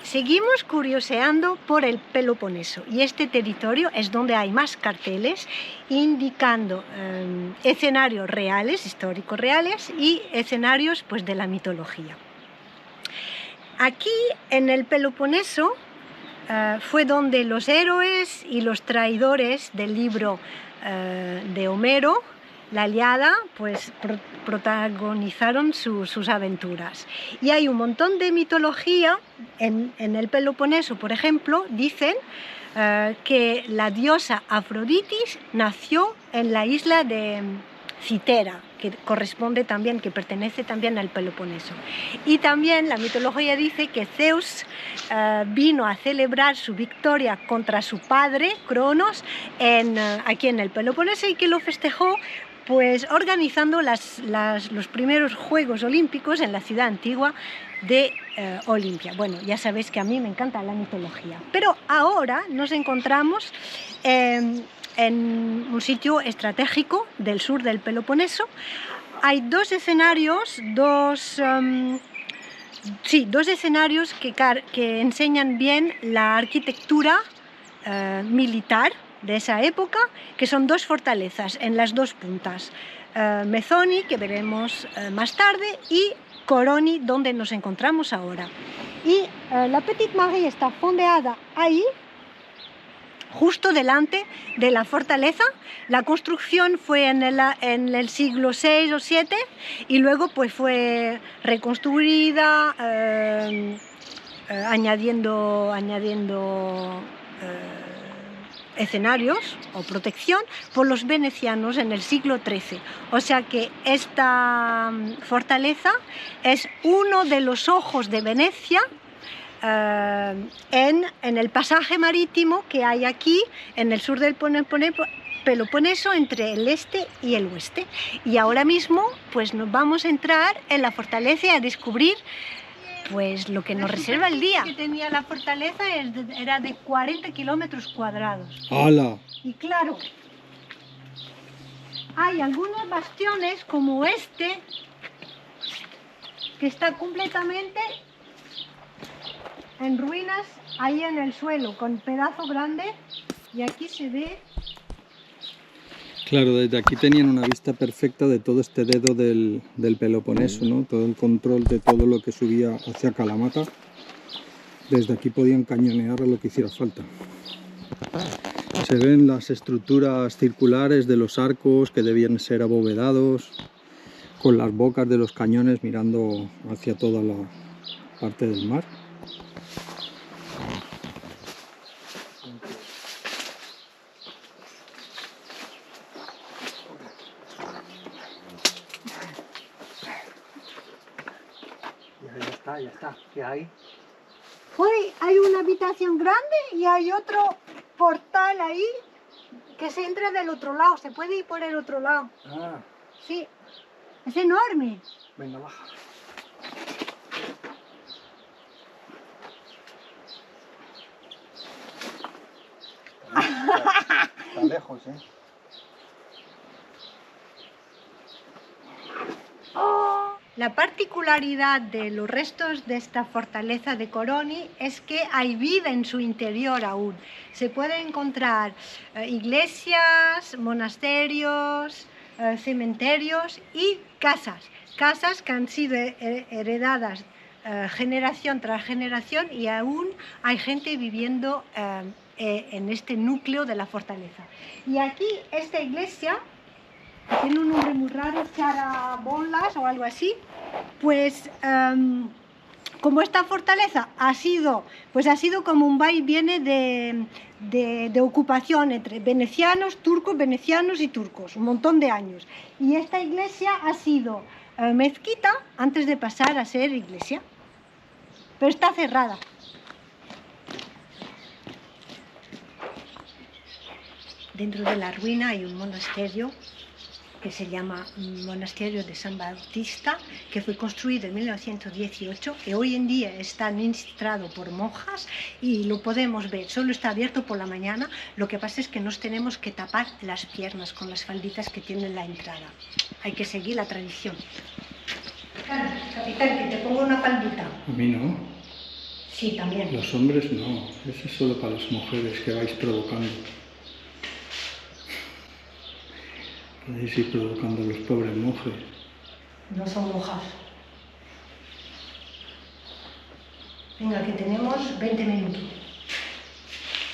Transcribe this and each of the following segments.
Seguimos curioseando por el Peloponeso y este territorio es donde hay más carteles indicando escenarios reales, históricos reales y escenarios pues, de la mitología. Aquí en el Peloponeso fue donde los héroes y los traidores del libro de Homero, la Ilíada, pues protagonizaron sus aventuras. Y hay un montón de mitología en el Peloponeso, por ejemplo, dicen que la diosa Afroditis nació en la isla de Citera, que corresponde también, que pertenece también al Peloponeso. Y también la mitología dice que Zeus vino a celebrar su victoria contra su padre, Cronos, aquí en el Peloponeso y que lo festejó pues organizando los primeros Juegos Olímpicos en la ciudad antigua de Olimpia. Bueno, ya sabéis que a mí me encanta la mitología. Pero ahora nos encontramos en un sitio estratégico del sur del Peloponeso. Hay dos escenarios, dos escenarios que enseñan bien la arquitectura militar de esa época, que son dos fortalezas en las dos puntas, Methoni, que veremos más tarde, y Coroni, donde nos encontramos ahora. Y la Petite Marie está fondeada ahí, justo delante de la fortaleza. La construcción fue en el siglo VI o VII y luego pues fue reconstruida añadiendo escenarios o protección por los venecianos en el siglo XIII. O sea que esta fortaleza es uno de los ojos de Venecia en el pasaje marítimo que hay aquí en el sur del Peloponeso entre el este y el oeste. Y ahora mismo pues nos vamos a entrar en la fortaleza y a descubrir pues lo que nos reserva el día. La que tenía la fortaleza era de 40 kilómetros cuadrados. ¡Hala! Y claro, hay algunos bastiones como este que está completamente en ruinas ahí en el suelo, con pedazo grande, y aquí se ve. Claro, desde aquí tenían una vista perfecta de todo este dedo del Peloponeso, ¿no? Todo el control de todo lo que subía hacia Kalamata. Desde aquí podían cañonear a lo que hiciera falta. Se ven las estructuras circulares de los arcos que debían ser abovedados, con las bocas de los cañones mirando hacia toda la parte del mar. Ya está, ¿qué hay? Hay una habitación grande y hay otro portal ahí que se entra del otro lado, se puede ir por el otro lado. Ah. Sí, es enorme. Venga, baja. Está lejos, ¿eh? La particularidad de los restos de esta fortaleza de Coroni es que hay vida en su interior aún. Se pueden encontrar iglesias, monasterios, cementerios y casas que han sido heredadas generación tras generación y aún hay gente viviendo en este núcleo de la fortaleza. Y aquí esta iglesia tiene un nombre muy raro, Charabolas o algo así, pues como esta fortaleza ha sido como un va y viene de ocupación entre venecianos, venecianos y turcos, un montón de años. Y esta iglesia ha sido mezquita antes de pasar a ser iglesia, pero está cerrada. Dentro de la ruina hay un monasterio que se llama Monasterio de San Bautista, que fue construido en 1918, que hoy en día está administrado por monjas y lo podemos ver, solo está abierto por la mañana, lo que pasa es que nos tenemos que tapar las piernas con las falditas que tienen la entrada. Hay que seguir la tradición. Capitán, que te pongo una faldita. A mí no. Sí, también. Los hombres no, eso es solo para las mujeres que vais provocando. Podéis ir provocando a los pobres monjes. No son monjas. Venga, que tenemos 20 minutos.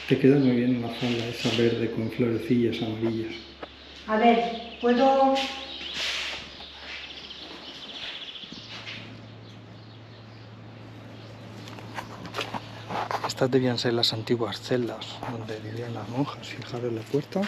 Te queda muy bien la falda esa verde con florecillas amarillas. A ver, ¿puedo...? Estas debían ser las antiguas celdas donde vivían las monjas. Fijaros la puerta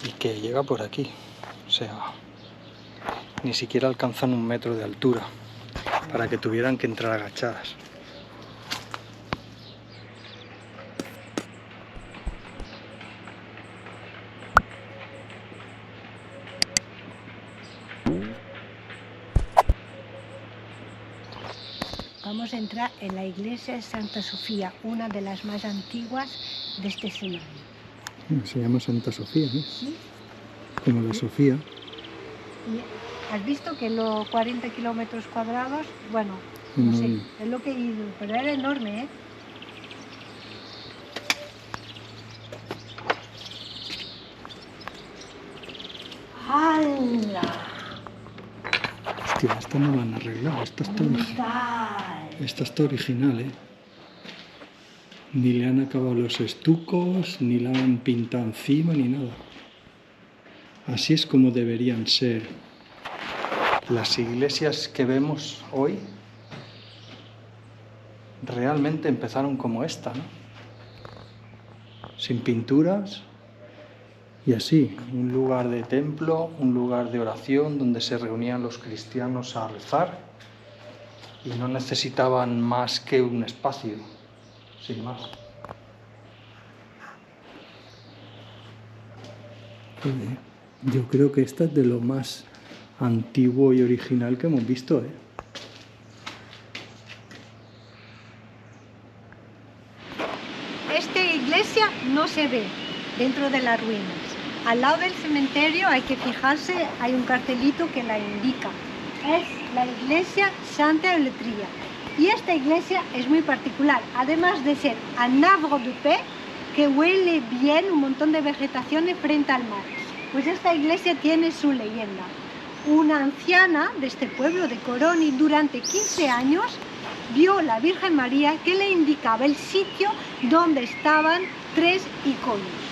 y que llega por aquí. O sea, ni siquiera alcanzan 1 metro de altura para que tuvieran que entrar agachadas. Vamos a entrar en la iglesia de Santa Sofía, una de las más antiguas de este escenario. Se llama Santa Sofía, ¿no? ¿Sí? Como la Sofía. Y has visto que los 40 kilómetros cuadrados, bueno, no sé, es lo que he ido, pero era enorme, ¿eh? ¡Hala! Hostia, esta no la han arreglado, esta está original, ¿eh? Ni le han acabado los estucos, ni la han pintado encima, ni nada. Así es como deberían ser las iglesias que vemos hoy. Realmente empezaron como esta, ¿no? Sin pinturas y así, un lugar de templo, un lugar de oración donde se reunían los cristianos a rezar y no necesitaban más que un espacio, sin más. Yo creo que esta es de lo más antiguo y original que hemos visto, ¿eh? Esta iglesia no se ve dentro de las ruinas. Al lado del cementerio hay que fijarse, hay un cartelito que la indica. Es la iglesia Santa Eulotria. Y esta iglesia es muy particular, además de ser un arbre de paix que huele bien, un montón de vegetación frente al mar. Pues esta iglesia tiene su leyenda. Una anciana de este pueblo de Coroni durante 15 años vio a la Virgen María que le indicaba el sitio donde estaban 3 iconos.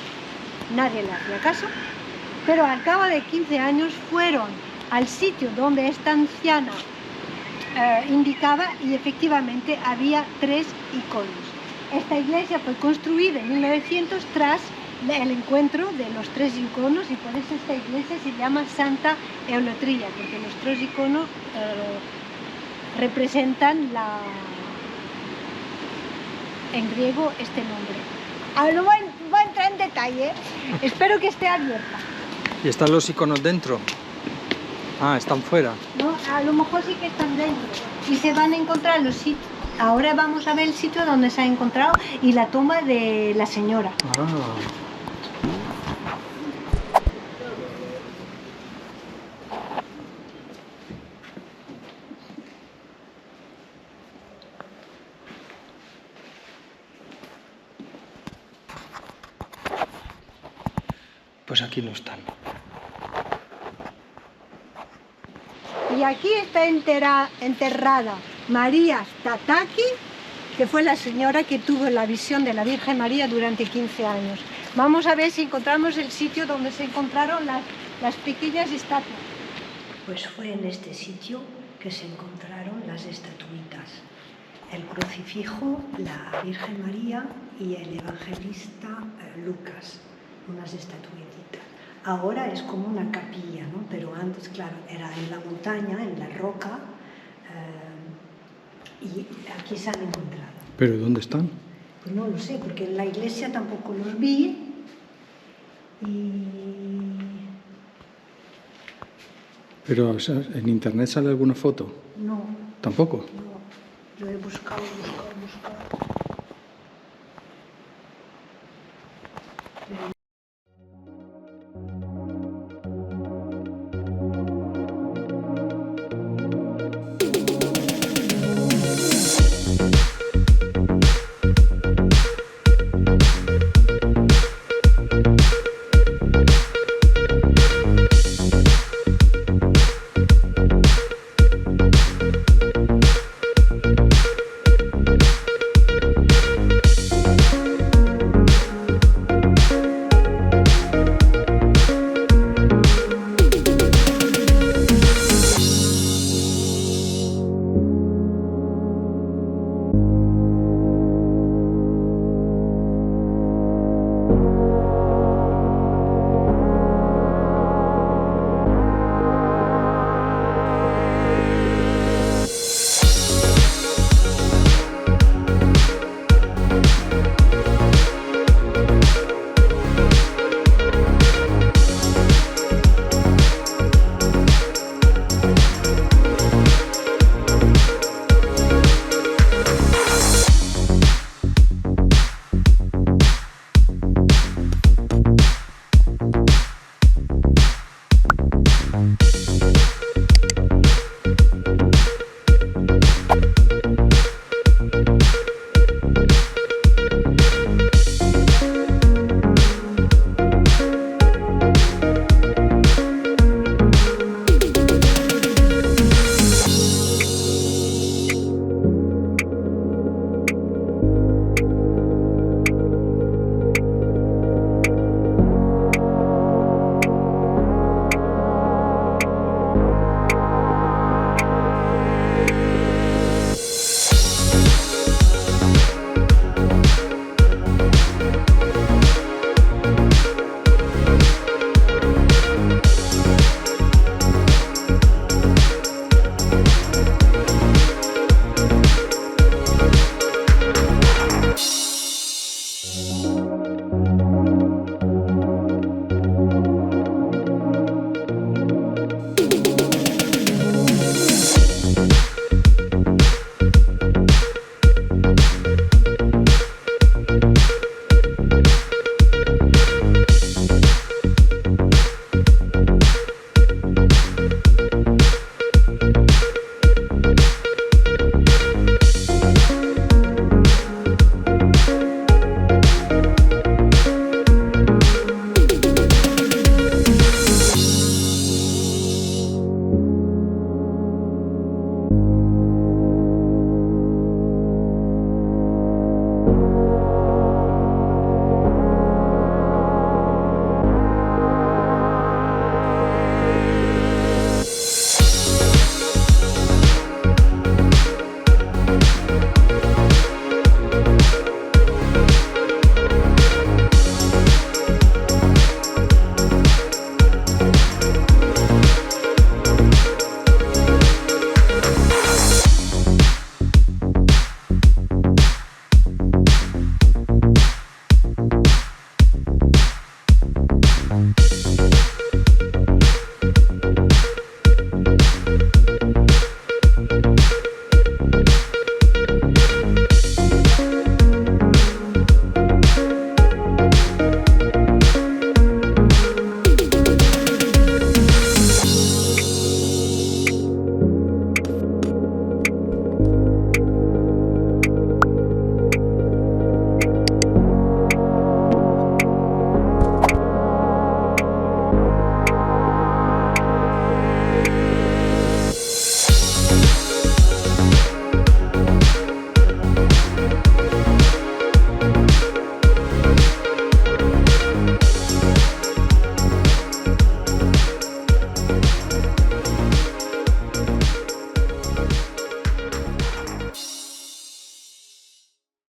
Nadie le hacía caso, pero al cabo de 15 años fueron al sitio donde esta anciana indicaba y efectivamente había 3 iconos. Esta iglesia fue construida en 1900 tras el encuentro de los 3 iconos y por eso esta iglesia se llama Santa Eulotria, porque los 3 iconos representan en griego este nombre. Ahora no voy a entrar en detalle, espero que esté abierta. ¿Y están los iconos dentro? Ah, están fuera. No, a lo mejor sí que están dentro y se van a encontrar los sitios. Ahora vamos a ver el sitio donde se ha encontrado y la tumba de la señora. Ah. Pues aquí no están. Y aquí está enterrada María Stataki, que fue la señora que tuvo la visión de la Virgen María durante 15 años. Vamos a ver si encontramos el sitio donde se encontraron las pequeñas estatuas. Pues fue en este sitio que se encontraron las estatuitas. El crucifijo, la Virgen María y el evangelista Lucas, unas estatuitas. Ahora es como una capilla, ¿no? Pero antes, claro, era en la montaña, en la roca, y aquí se han encontrado. ¿Pero dónde están? Pues no lo sé, porque en la iglesia tampoco los vi. ¿Pero o sea, en internet sale alguna foto? No. ¿Tampoco? No, lo he buscado. Thank you.